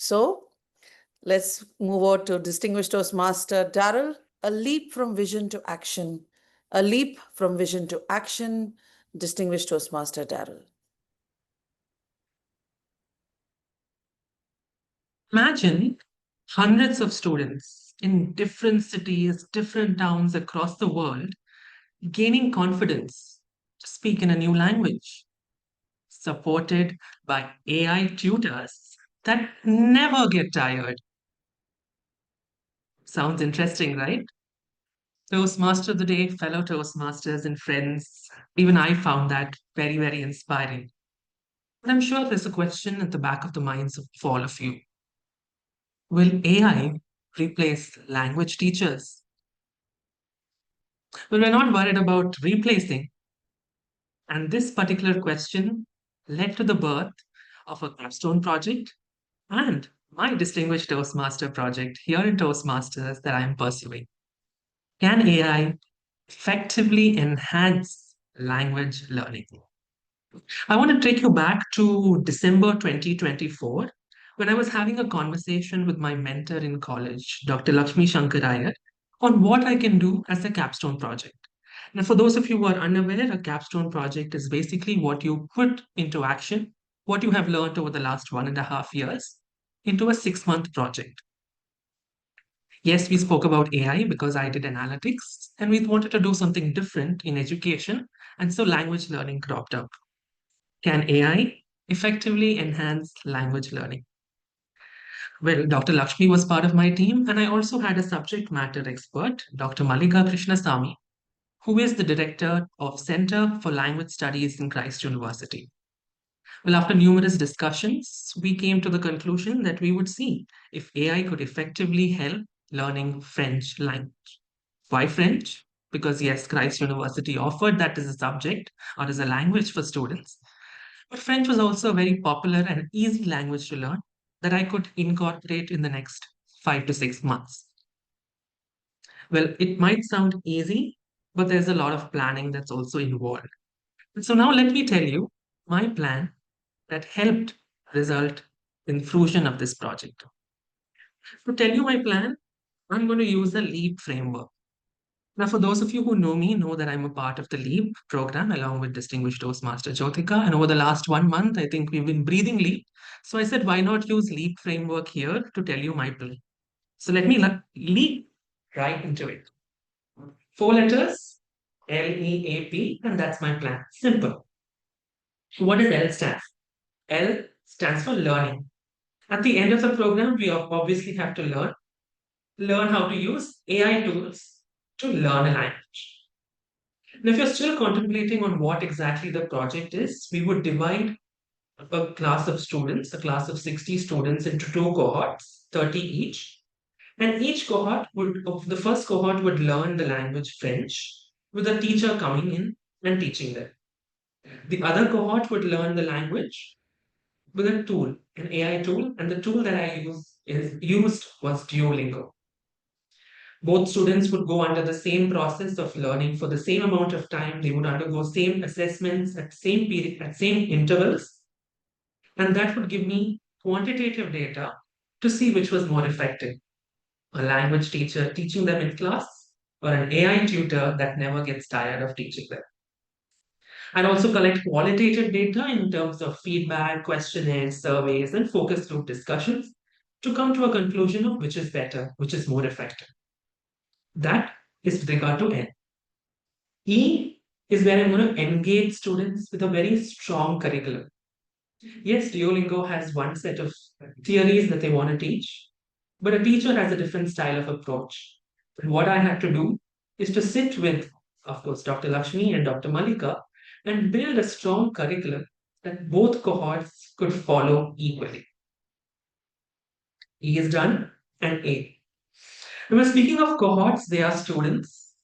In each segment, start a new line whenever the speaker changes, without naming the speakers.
So let's move on to Distinguished Toastmaster Daryl. A leap from vision to action. A leap from vision to action. Distinguished Toastmaster Daryl.
Imagine hundreds of students in different cities, different towns across the world gaining confidence to speak in a new language, supported by AI tutors that never get tired. Sounds interesting, right? Toastmaster of the day, fellow Toastmasters and friends. Even I found that very, very inspiring. But I'm sure there's a question at the back of the minds of all of you. Will AI replace language teachers? Well, we're not worried about replacing. And this particular question led to the birth of a capstone project and my Distinguished Toastmaster project here in Toastmasters that I am pursuing. Can AI effectively enhance language learning? I want to take you back to December 2024 when I was having a conversation with my mentor in college, Dr. Lakshmi Shankarayar, on what I can do as a capstone project. Now, for those of you who are unaware, a capstone project is basically what you put into action, what you have learned over the last 1.5 years into a 6-month project. Yes, we spoke about AI because I did analytics and we wanted to do something different in education. And so language learning cropped up. Can AI effectively enhance language learning? Well, Dr. Lakshmi was part of my team, and I also had a subject matter expert, Dr. Malika Krishnasamy, who is the director of Center for Language Studies in Christ University. Well, after numerous discussions, we came to the conclusion that we would see if AI could effectively help learning French language. Why French? Because yes, Christ University offered that as a subject or as a language for students. But French was also a very popular and easy language to learn that I could incorporate in the next 5 to 6 months. Well, it might sound easy, but there's a lot of planning that's also involved. So now let me tell you my plan that helped result in fruition of this project. To tell you my plan, I'm going to use the LEAP framework. Now, for those of you who know me, know that I'm a part of the LEAP program along with Distinguished Toastmaster Jyotika. And over the last 1 month, I think we've been breathing LEAP. So I said, why not use LEAP framework here to tell you my plan? So let me leap right into it. 4 letters, LEAP, and that's my plan. Simple. What does L stand for? L stands for learning. At the end of the program, we obviously have to learn how to use AI tools to learn a language. And if you're still contemplating on what exactly the project is, we would divide a class of students, a class of 60 students into two cohorts, 30 each. And each cohort the first cohort would learn the language French with a teacher coming in and teaching them. The other cohort would learn the language with a tool, an AI tool, and the tool that used was Duolingo. Both students would go under the same process of learning for the same amount of time. They would undergo same assessments at same period, at same intervals, and that would give me quantitative data to see which was more effective. A language teacher teaching them in class or an AI tutor that never gets tired of teaching them. And also collect qualitative data in terms of feedback, questionnaires, surveys, and focus group discussions to come to a conclusion of which is better, which is more effective. That is with regard to N. E is where I'm going to engage students with a very strong curriculum. Yes, Duolingo has one set of theories that they want to teach, but a teacher has a different style of approach. And what I had to do is to sit with, of course, Dr. Lakshmi and Dr. Malika and build a strong curriculum that both cohorts could follow equally. E is done, and A. Now, speaking of cohorts, they are students.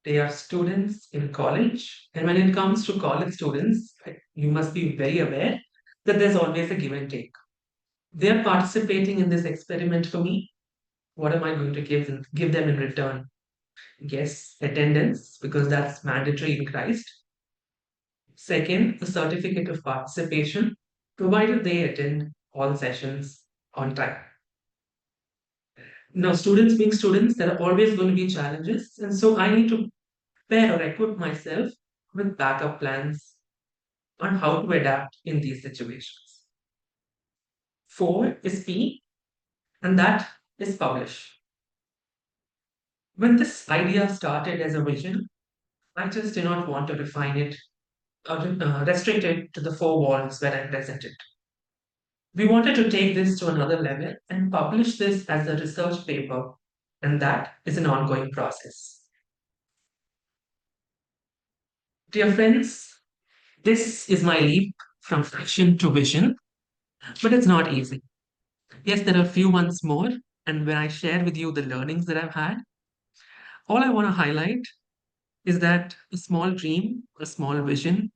They are students in college. And when it comes to college students, you must be very aware that there's always a give and take. They're participating in this experiment for me. What am I going to give them in return? Yes, attendance, because that's mandatory in Christ. Second, a certificate of participation, provided they attend all sessions on time. Now, students being students, there are always going to be challenges. And so I need to prepare or equip myself with backup plans on how to adapt in these situations. Four is P, and that is publish. When this idea started as a vision, I just did not want to refine it or restrict it to the four walls where I presented. We wanted to take this to another level and publish this as a research paper, and that is an ongoing process. Dear friends, this is my leap from fiction to vision, but it's not easy. Yes, there are a few months more, and when I share with you the learnings that I've had, all I want to highlight is that a small dream, a small vision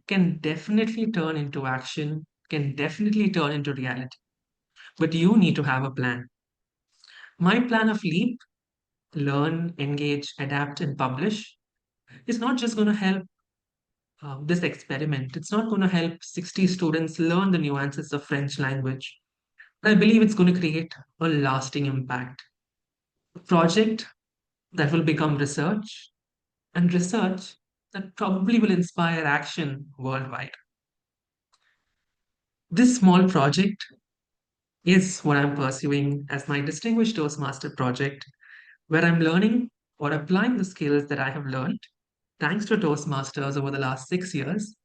can definitely turn into action, can definitely turn into reality. But you need to have a plan. My plan of leap, learn, engage, adapt, and publish, is not just going to help this experiment. It's not going to help 60 students learn the nuances of French language. But I believe it's going to create a lasting impact. A project that will become research, and research that probably will inspire action worldwide. This small project is what I'm pursuing as my Distinguished Toastmaster project, where I'm learning or applying the skills that I have learned thanks to Toastmasters over the last 6 years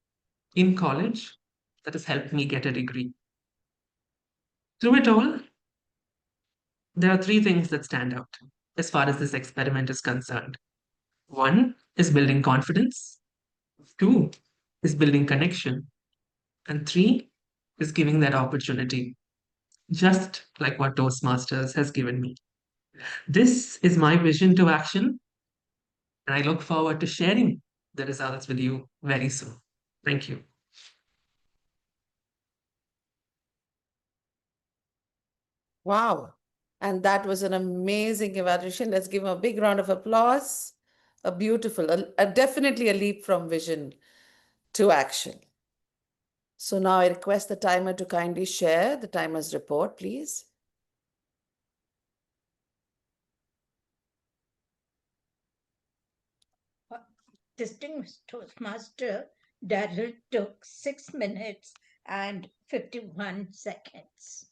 in college that has helped me get a degree. Through it all, there are three things that stand out as far as this experiment is concerned. One is building confidence, two is building connection, and three is giving that opportunity, just like what Toastmasters has given me. This is my vision to action, and I look forward to sharing the results with you very soon. Thank you.
Wow. And that was an amazing evaluation. Let's give him a big round of applause. A beautiful, definitely a leap from vision to action. So now I request the timer to kindly share the timer's report, please.
Distinguished Toastmaster Daryl took 6 minutes and 51 seconds.